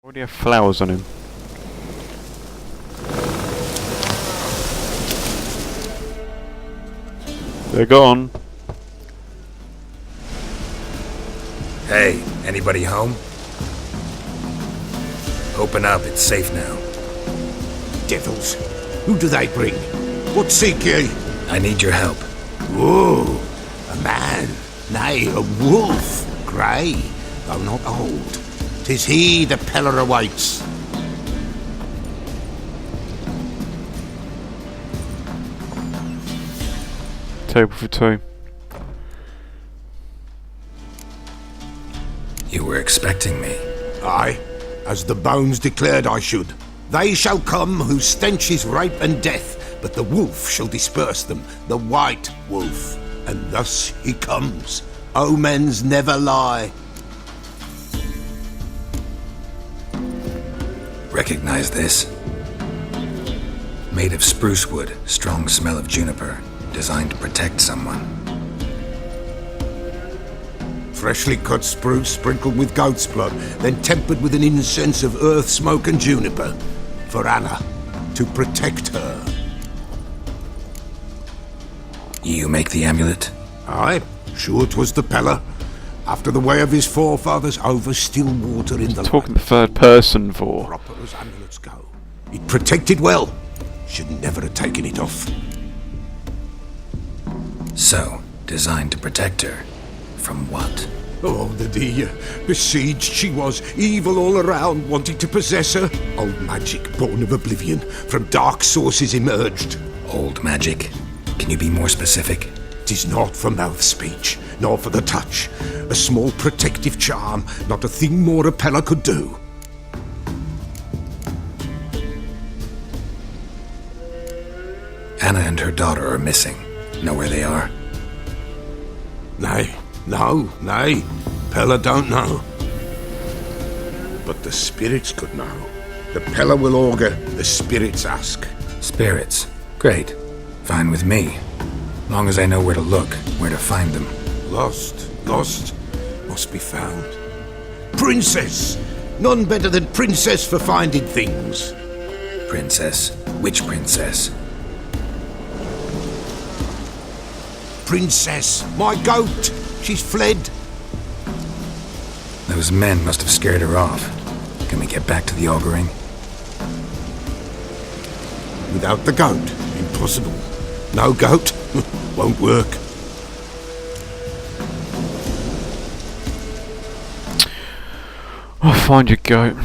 Why do you have flowers on him? They're gone. Hey, anybody home? Open up, it's safe now. Devils, who do they bring? What seek ye? I need your help. Whoa, a man, nay, a wolf, grey, though not old. 'Tis he the Peller awaits. Table for two. You were expecting me. Aye, as the bones declared I should. They shall come whose stench is rape and death, but the wolf shall disperse them, the white wolf. And thus he comes. Omens never lie. Recognize this? Made of spruce wood, strong smell of juniper, designed to protect someone. Freshly cut spruce sprinkled with goat's blood, then tempered with an incense of earth, smoke and juniper. For Anna, to protect her. You make the amulet? Aye, sure 'twas the Peller. After the way of his forefathers over still water in the Talking the third person for. proper as amulets go. It protected well. Should never have taken it off. So, designed to protect her. From what? Oh, the dear. Besieged she was, evil all around, wanting to possess her. Old magic, born of oblivion, from dark sources emerged. Old magic? Can you be more specific? 'Tis not for mouth speech, nor for the touch. A small protective charm, not a thing more a Peller could do. Anna and her daughter are missing. Know where they are? Nay, nay. Peller don't know. But the spirits could know. The Peller will augur, the spirits ask. Spirits. Great. Fine with me. Long as I know where to look, where to find them. Lost, must be found. Princess! None better than Princess for finding things. Princess? Which princess? Princess, my goat! She's fled. Those men must have scared her off. Can we get back to the auguring? Without the goat, impossible. No goat, won't work. I'll find your goat.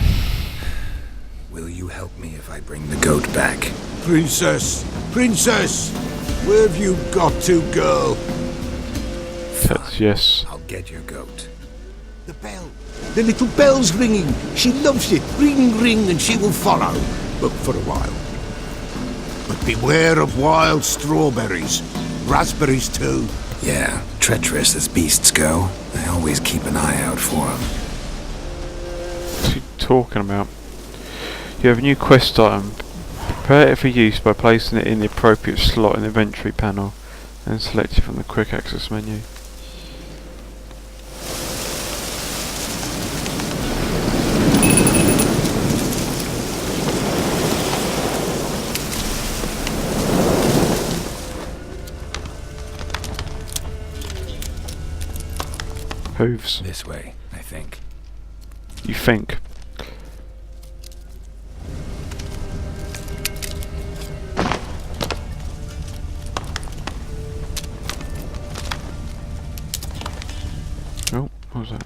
Will you help me if I bring the goat back? Princess, where have you got to, girl? That's yes. I'll get your goat. The bell. The little bell's ringing. She loves it. Ring, ring, and she will follow. But for a while. But beware of wild strawberries. Raspberries, too. Yeah, treacherous as beasts go. I always keep an eye out for them. What's he talking about? You have a new quest item. Prepare it for use by placing it in the appropriate slot in the inventory panel and select it from the quick access menu. Hooves. This way, I think. You think? Oh, what was that?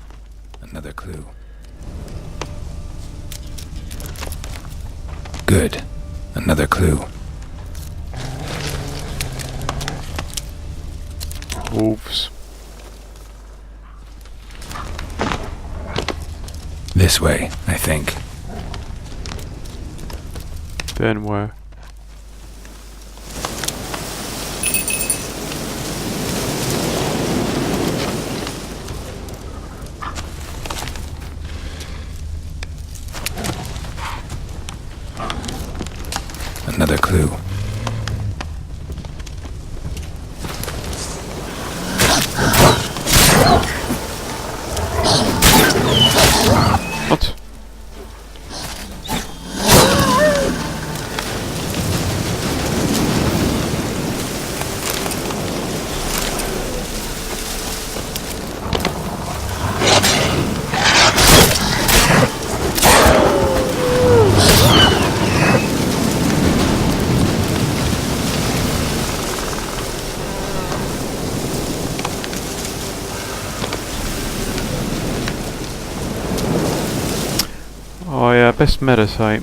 Another clue. Good. Another clue. Wolves. This way, I think. Then where? Another clue. What? I best meditate.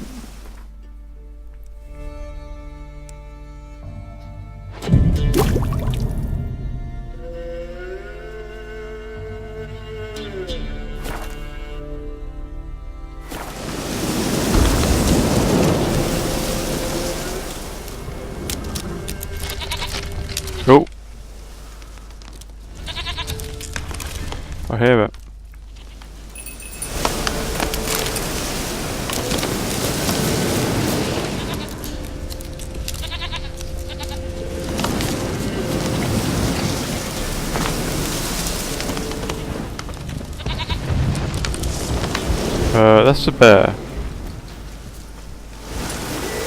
Oh, I hear it. That's a bear.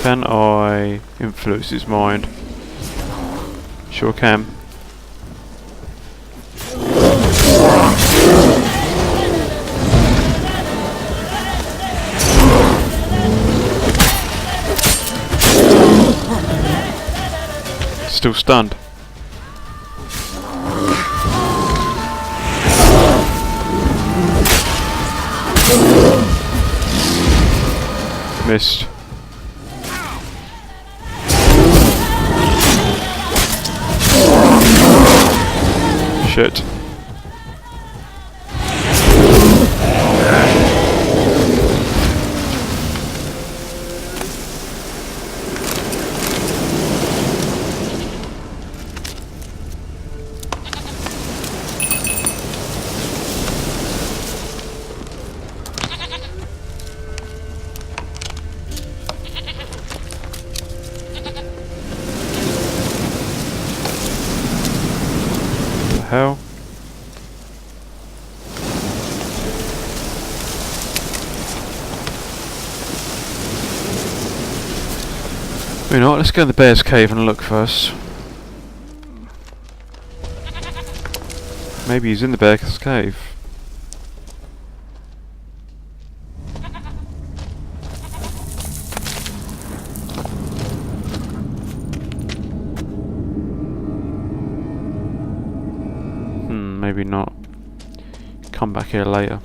Can I influence his mind? Sure can. Still stunned. Missed. Shit. Hell? You know what, let's go in the bear's cave and look first. Maybe he's in the bear's cave. Maybe not. Come back here later.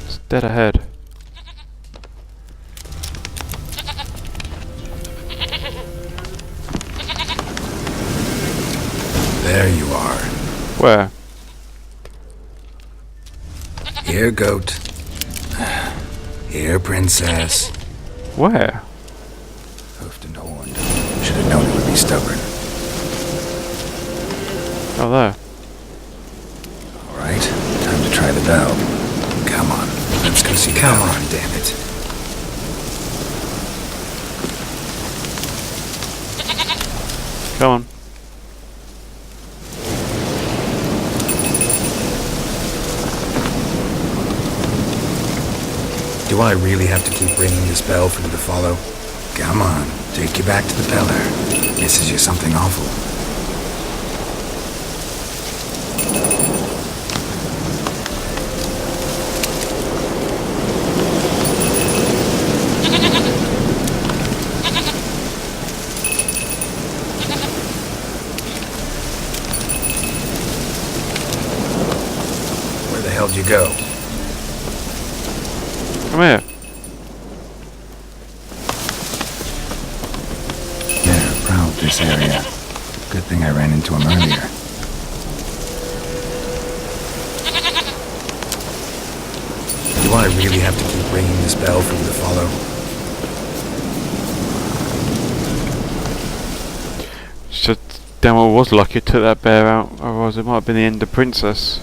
It's dead ahead. There you are. Where? Here, goat. Here, princess. Where? Hoofed and horned. Should have known it would be stubborn. Oh, there. Alright, time to try the bell. Come on, let's go see. Come on, damn it. Come on. Do I really have to keep ringing this bell for you to follow? Come on, take you back to the pillar. Misses you something awful. Where the hell'd you go? Come here. They're proud of this area. Good thing I ran into him earlier. Do I really have to keep ringing this bell for you to follow? Just damn well was lucky it took that bear out, otherwise it might have been the end of Princess.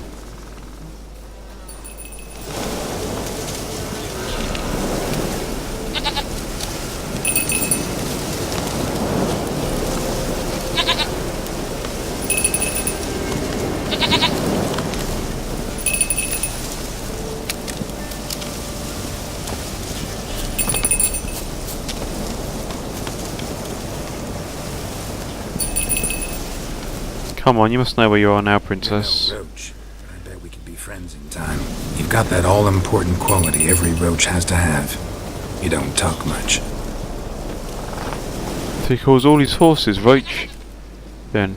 Come on, you must know where you are now, Princess. You're no roach, but I bet we could be friends in time. You've got that all-important quality every roach has to have. You don't talk much. So he calls all his horses Roach, then.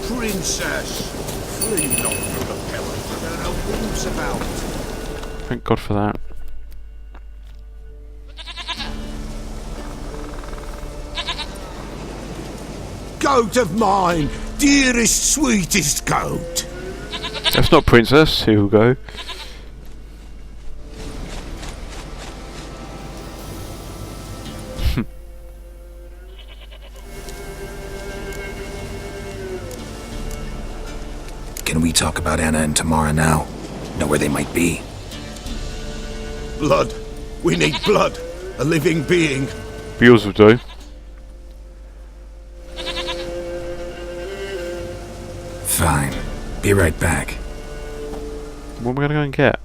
Princess, flee not through the pillars, for there are wolves about. Thank God for that. Goat of mine, dearest, sweetest goat. That's not Princess, here we go. Can we talk about Anna and Tamara now? Know where they might be? Blood. We need blood. A living being. Yours will do. Fine. Be right back. What am I gonna go and get?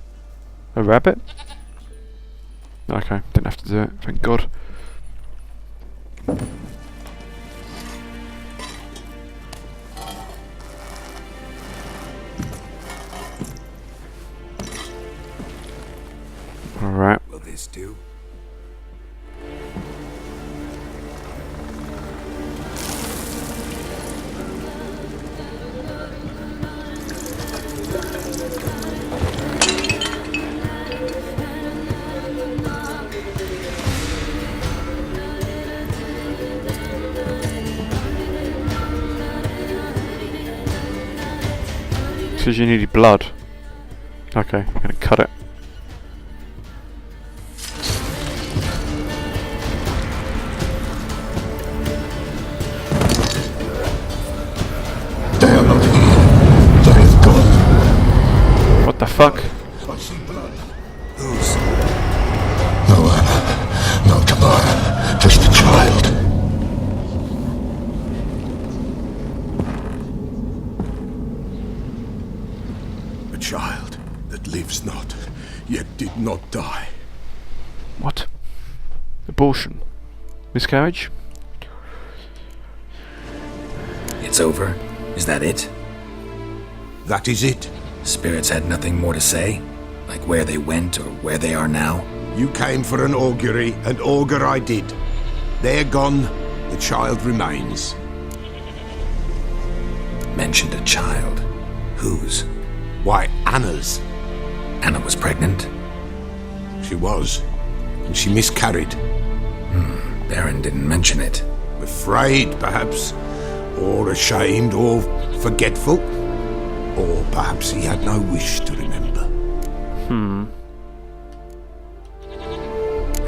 A rabbit? Okay, didn't have to do it, thank God. Alright. Will this do? Says you needed blood. Okay, I'm gonna cut it. They are not here. They have gone. What the fuck? I see blood. Whose? No Anna. No Tamara. Just a child. A child that lives not, yet did not die. What? Abortion? Miscarriage? It's over? Is that it? That is it. Spirits had nothing more to say? Like where they went or where they are now? You came for an augury, and augur I did. They're gone. The child remains. Mentioned a child. Whose? Why, Anna's. Anna was pregnant? She was. And she miscarried. Baron didn't mention it. Afraid, perhaps. Or ashamed, or forgetful. Or perhaps he had no wish to remember.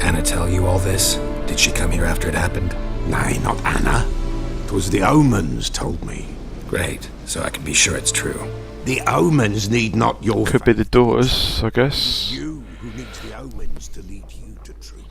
Anna tell you all this? Did she come here after it happened? Nay, not Anna. 'Twas the omens told me. Great, so I can be sure it's true. The omens need not your Could be the faith. daughters, I guess. You who needs the omens to lead you to truth.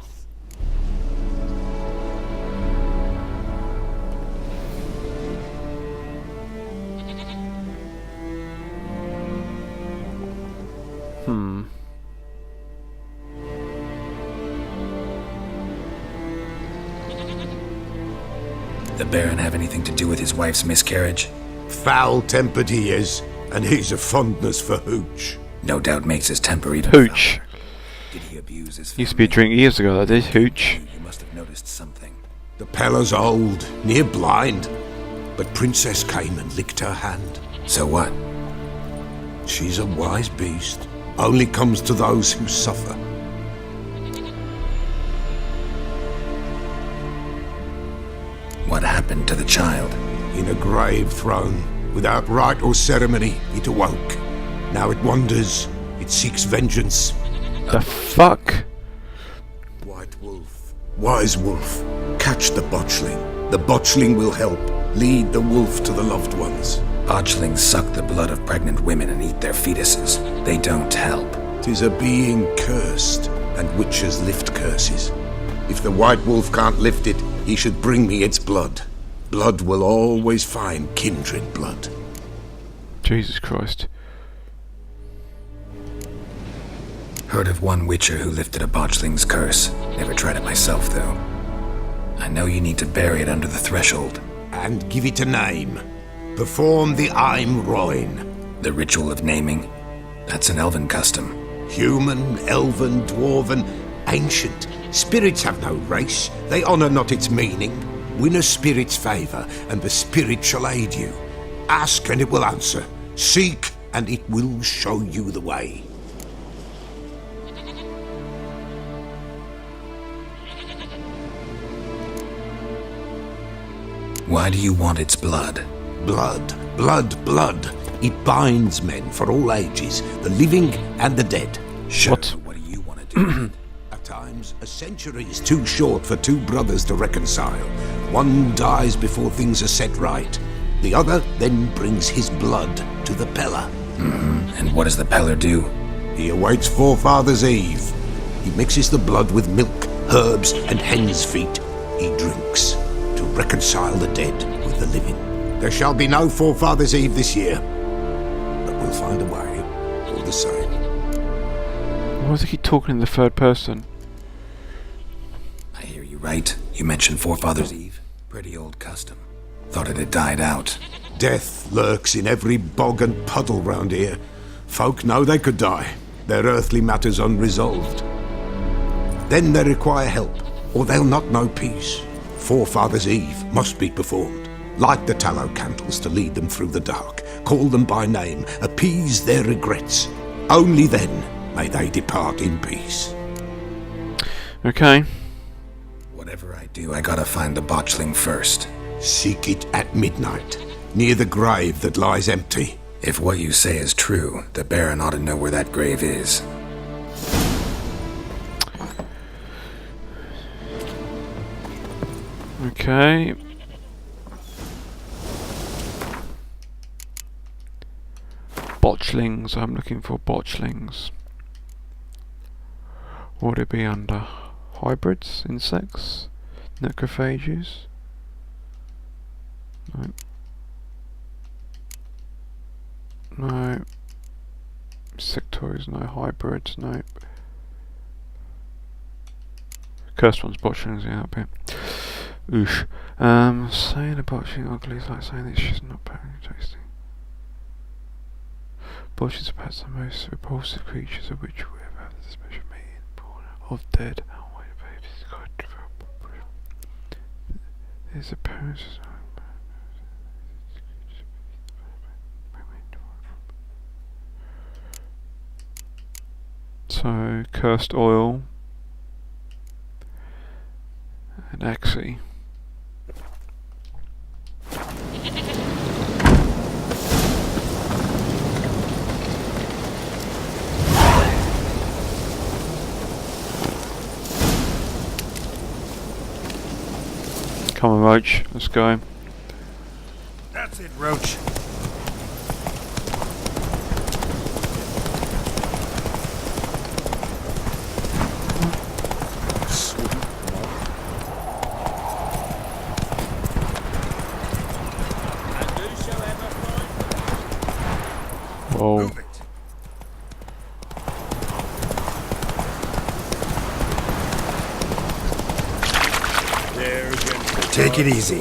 The Baron have anything to do with his wife's miscarriage? Foul-tempered he is, and he's a fondness for hooch. No doubt makes his temper even Hooch. fouler. Did he abuse his Used to be a drink years ago, that did. Hooch. You must have noticed something. The Pella's old, near blind, but Princess came and licked her hand. So what? She's a wise beast, only comes to those who suffer. What happened to the child? In a grave thrown, without rite or ceremony, it awoke. Now it wanders, it seeks vengeance. The fuck? White wolf, wise wolf, catch the botchling. The botchling will help, lead the wolf to the loved ones. Botchlings suck the blood of pregnant women and eat their fetuses. They don't help. 'Tis a being cursed, and witches lift curses. If the white wolf can't lift it, he should bring me its blood. Blood will always find kindred blood. Jesus Christ. Heard of one witcher who lifted a botchling's curse. Never tried it myself, though. I know you need to bury it under the threshold. And give it a name. Perform the Aim Roin. The ritual of naming. That's an elven custom. Human, elven, dwarven, ancient. Spirits have no race. They honour not its meaning. Win a spirit's favour, and the spirit shall aid you. Ask, and it will answer. Seek, and it will show you the way. Why do you want its blood? Blood, blood, blood. It binds men for all ages, the living and the dead. Sure. What do you want to do with it? At times, a century is too short for two brothers to reconcile. One dies before things are set right. The other then brings his blood to the Peller. And what does the Peller do? He awaits Forefathers' Eve. He mixes the blood with milk, herbs, and hen's feet. He drinks to reconcile the dead with the living. There shall be no Forefathers' Eve this year, but we'll find a way, all the same. Why does he keep talking in the third person? I hear you right. You mentioned Forefathers' Eve. Pretty old custom. Thought it had died out. Death lurks in every bog and puddle round here. Folk know they could die, their earthly matters unresolved. Then they require help, or they'll not know peace. Forefathers' Eve must be performed. Light the tallow candles to lead them through the dark. Call them by name, appease their regrets. Only then may they depart in peace. Okay. Whatever I do, I gotta find the botchling first. Seek it at midnight, near the grave that lies empty. If what you say is true, the Baron ought to know where that grave is. Okay. Botchlings. I'm looking for botchlings. What would it be under? Hybrids? Insects? Necrophages? No. No. Sectoids, no. Hybrids, no. Cursed ones, botchlings, yeah, up here. Oosh. Saying a botchling ugly is like saying that she's not very tasty. Botchings are perhaps the most repulsive creatures of which we have had the special meaning born of dead. There's appearances. So, cursed oil and Axie. Come on, Roach, let's go. That's it, Roach. Whoa. Take it easy.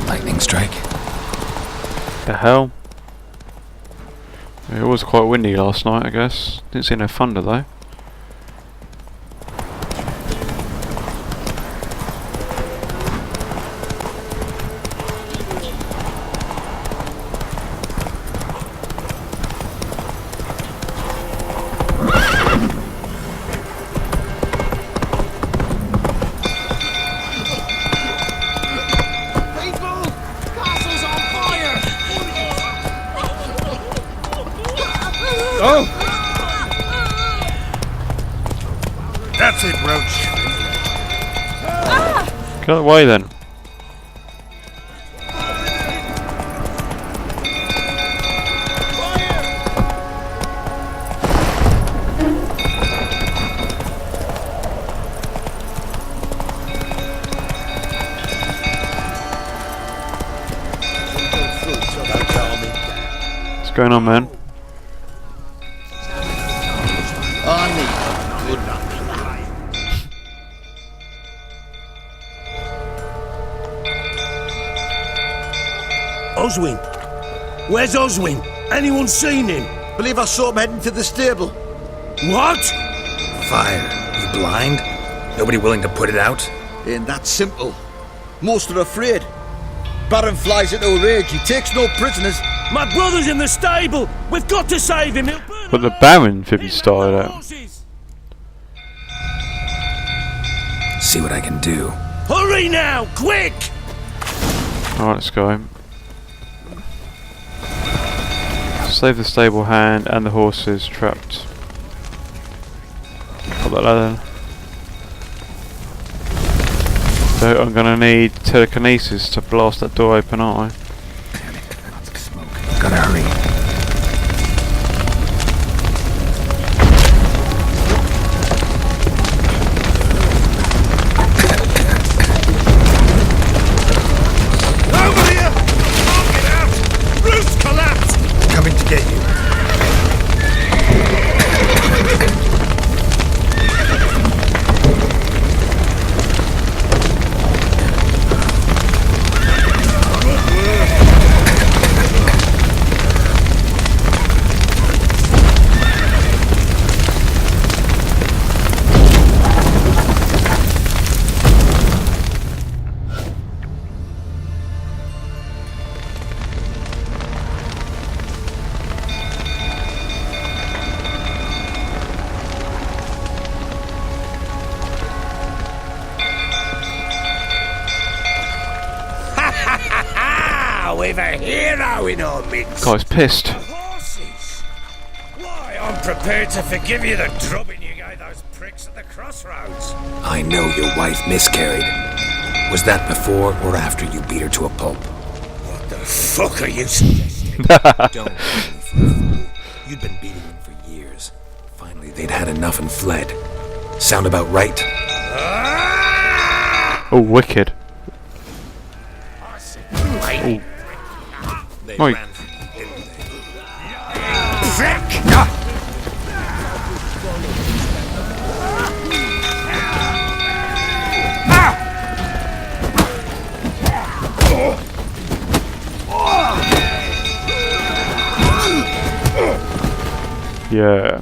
Lightning strike. The hell? It was quite windy last night, I guess. Didn't see no thunder though. That's it, Roach. Get away then. What's going on, man? Oswin? Where's Oswin? Anyone seen him? Believe I saw him heading to the stable. What? Fire. You blind? Nobody willing to put it out? Ain't that simple. Most are afraid. Baron flies into a rage. He takes no prisoners. My brother's in the stable. We've got to save him. He'll burn But the our Baron should be house. started He'll burn out. our horses. See what I can do. Hurry now, quick! Alright, let's go. Save the stable hand and the horses trapped. Put that ladder. So I'm gonna need telekinesis to blast that door open, aren't I? Smoke. Gotta hurry. Over here! Can't get out! Roof's collapsed! Coming to get you. We've a hero in our midst. Guy's pissed. Horses! Why, I'm prepared to forgive you the drubbing you gave those pricks at the crossroads. I know your wife miscarried. Was that before or after you beat her to a pulp? What the fuck are you suggesting? Don't take me for a fool. You'd been beating them for years. Finally, they'd had enough and fled. Sound about right? Oh, wicked. They Oi. ran from you, didn't they? Prick! Yeah.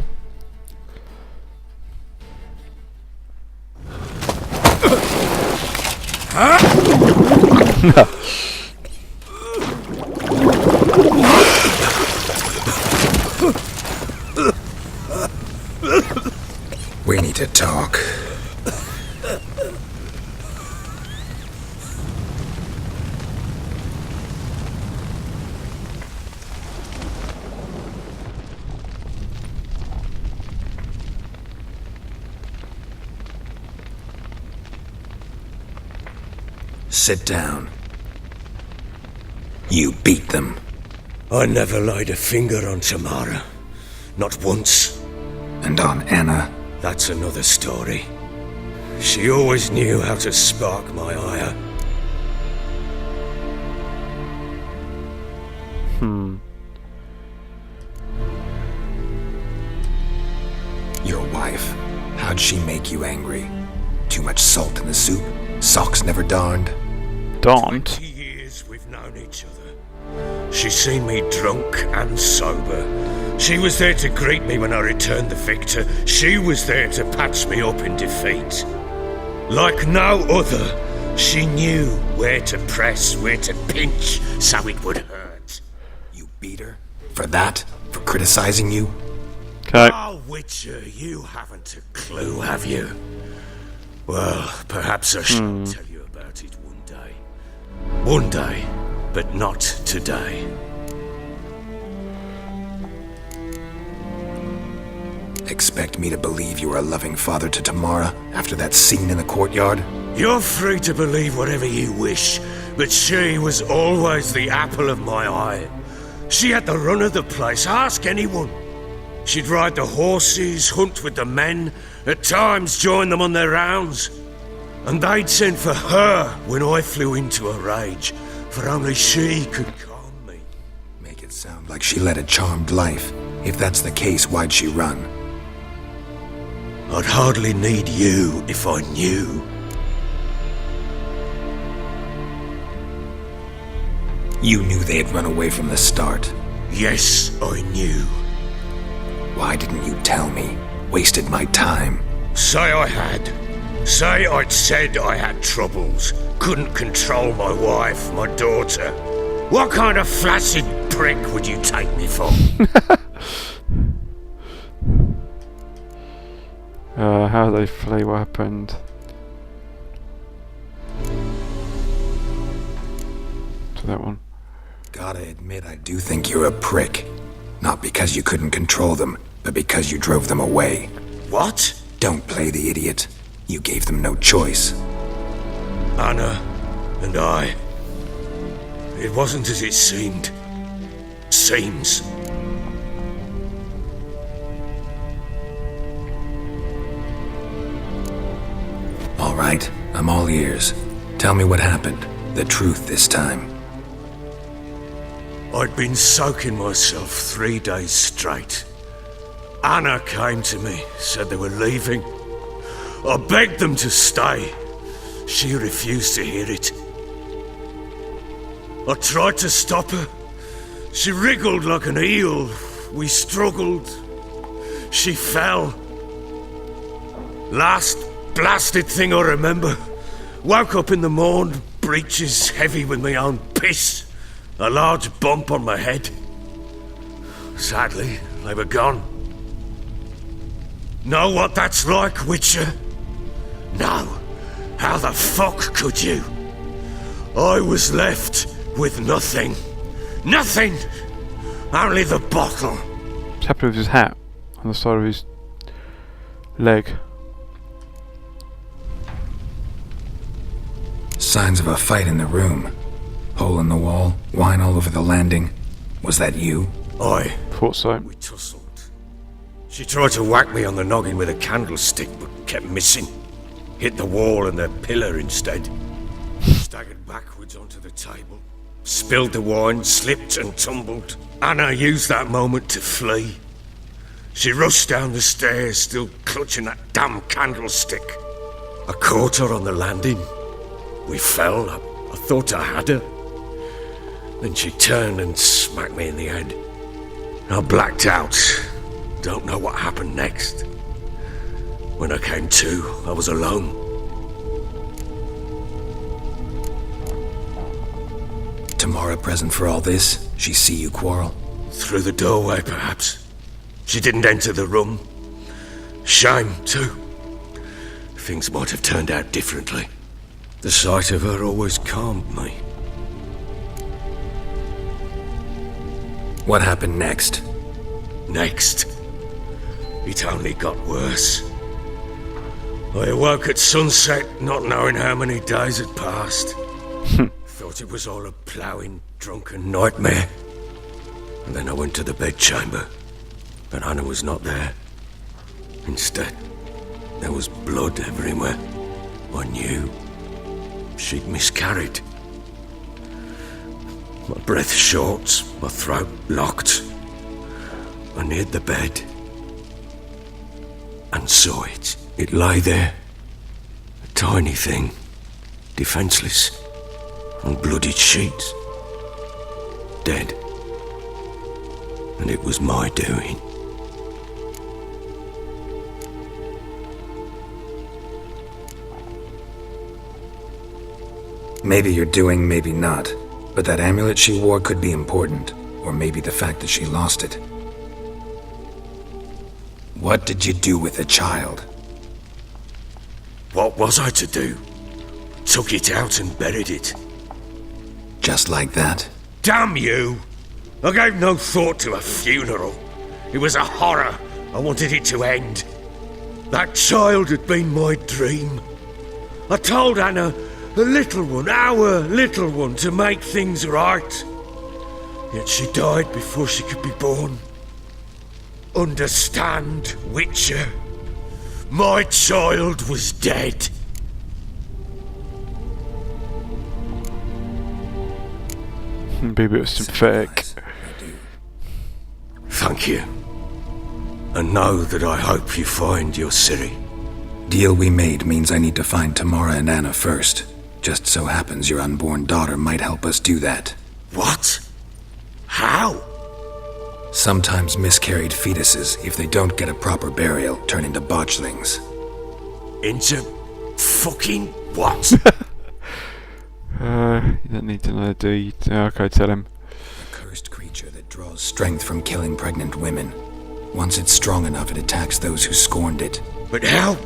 We need to talk. Sit down. You beat them. I never laid a finger on Tamara. Not once. And on Anna. That's another story. She always knew how to spark my ire. Your wife. How'd she make you angry? Too much salt in the soup? Socks never darned? Don't. 20 years we've known each other. She's seen me drunk and sober. She was there to greet me when I returned the victor. She was there to patch me up in defeat. Like no other, she knew where to press, where to pinch, so it would hurt. You beat her? For that? For criticizing you? Okay. Oh, Witcher, you haven't a clue, have you? Well, perhaps I shall tell you about it one day. One day, but not today. Expect me to believe you were a loving father to Tamara after that scene in the courtyard? You're free to believe whatever you wish, but she was always the apple of my eye. She had the run of the place, ask anyone. She'd ride the horses, hunt with the men, at times join them on their rounds. And they'd send for her when I flew into a rage, for only she could calm me. Make it sound like she led a charmed life. If that's the case, why'd she run? I'd hardly need you if I knew. You knew they had run away from the start. Yes, I knew. Why didn't you tell me? Wasted my time. Say I had. Say I'd said I had troubles. Couldn't control my wife, my daughter. What kind of flaccid prick would you take me for? How they flee, what happened? To that one. Gotta admit, I do think you're a prick. Not because you couldn't control them, but because you drove them away. What? Don't play the idiot. You gave them no choice. Anna and I. It wasn't as it seemed. Seems. All right, I'm all ears. Tell me what happened. The truth this time. I'd been soaking myself 3 days straight. Anna came to me, said they were leaving. I begged them to stay. She refused to hear it. I tried to stop her. She wriggled like an eel. We struggled. She fell. Last blasted thing I remember. Woke up in the morn, breeches heavy with my own piss. A large bump on my head. Sadly, they were gone. Know what that's like, Witcher? No. How the fuck could you? I was left with nothing. Nothing! Only the bottle. What's happened with his hat on the side of his leg? Signs of a fight in the room. Hole in the wall, wine all over the landing. Was that you? Aye. Thought so. We tussled. She tried to whack me on the noggin with a candlestick, but kept missing. Hit the wall and the pillar instead. Staggered backwards onto the table. Spilled the wine, slipped and tumbled. Anna used that moment to flee. She rushed down the stairs, still clutching that damn candlestick. I caught her on the landing. We fell. I thought I had her. Then she turned and smacked me in the head. I blacked out. Don't know what happened next. When I came to, I was alone. Tamara present for all this? She see you quarrel? Through the doorway, perhaps. She didn't enter the room. Shame, too. Things might have turned out differently. The sight of her always calmed me. What happened next? Next, it only got worse. I awoke at sunset, not knowing how many days had passed. Thought it was all a ploughing, drunken nightmare. And then I went to the bedchamber, but Anna was not there. Instead, there was blood everywhere. I knew she'd miscarried. My breath short, my throat locked. I neared the bed and saw it. It lay there, a tiny thing, defenseless, on bloodied sheets, dead. And it was my doing. Maybe you're doing, maybe not. But that amulet she wore could be important. Or maybe the fact that she lost it. What did you do with the child? What was I to do? Took it out and buried it. Just like that? Damn you! I gave no thought to a funeral. It was a horror. I wanted it to end. That child had been my dream. I told Anna, the little one, our little one, to make things right. Yet she died before she could be born. Understand, Witcher? My child was dead. Be a bit sympathetic. Thank you. And know that I hope you find your Ciri. Deal we made means I need to find Tamara and Anna first. Just so happens your unborn daughter might help us do that. What? How? Sometimes miscarried fetuses, if they don't get a proper burial, turn into botchlings. Into fucking what? You don't need to know, do you? Okay, tell him. A cursed creature that draws strength from killing pregnant women. Once it's strong enough, it attacks those who scorned it. But how?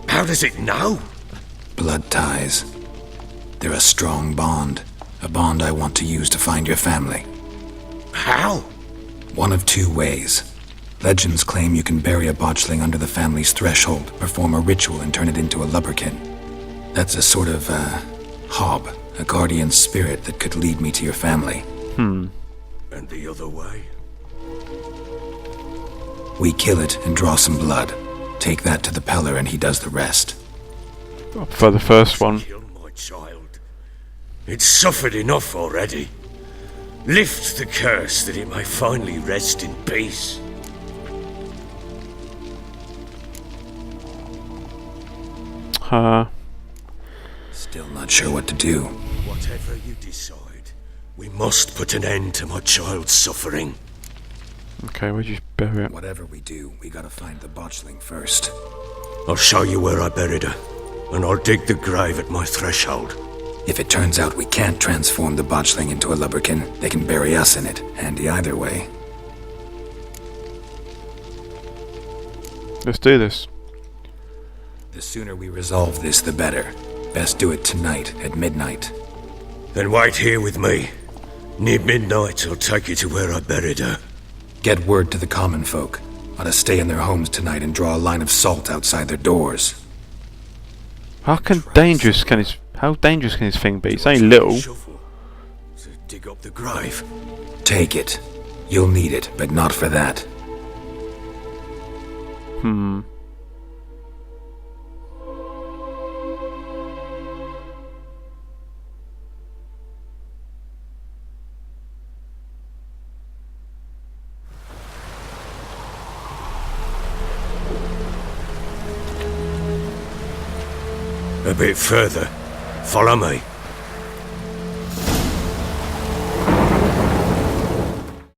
How does it know? Blood ties. They're a strong bond. A bond I want to use to find your family. How? One of two ways. Legends claim you can bury a botchling under the family's threshold, perform a ritual, and turn it into a lubberkin. That's a sort of, hob, a guardian spirit that could lead me to your family. And the other way? We kill it and draw some blood. Take that to the Peller and he does the rest. For the first one. Kill my child. It's suffered enough already. Lift the curse that it may finally rest in peace. Still not sure what to do. Whatever you decide, we must put an end to my child's suffering. Okay, we'll just bury it. Whatever we do, we gotta find the botchling first. I'll show you where I buried her, and I'll dig the grave at my threshold. If it turns out we can't transform the botchling into a lubberkin, they can bury us in it. Handy either way. Let's do this. The sooner we resolve this, the better. Best do it tonight, at midnight. Then wait here with me. Near midnight, I'll take you to where I buried her. Get word to the common folk. Ought to stay in their homes tonight and draw a line of salt outside their doors. How dangerous can his thing be? It's only little. Shovel to dig up the grave. Take it. You'll need it, but not for that. A bit further. Follow me.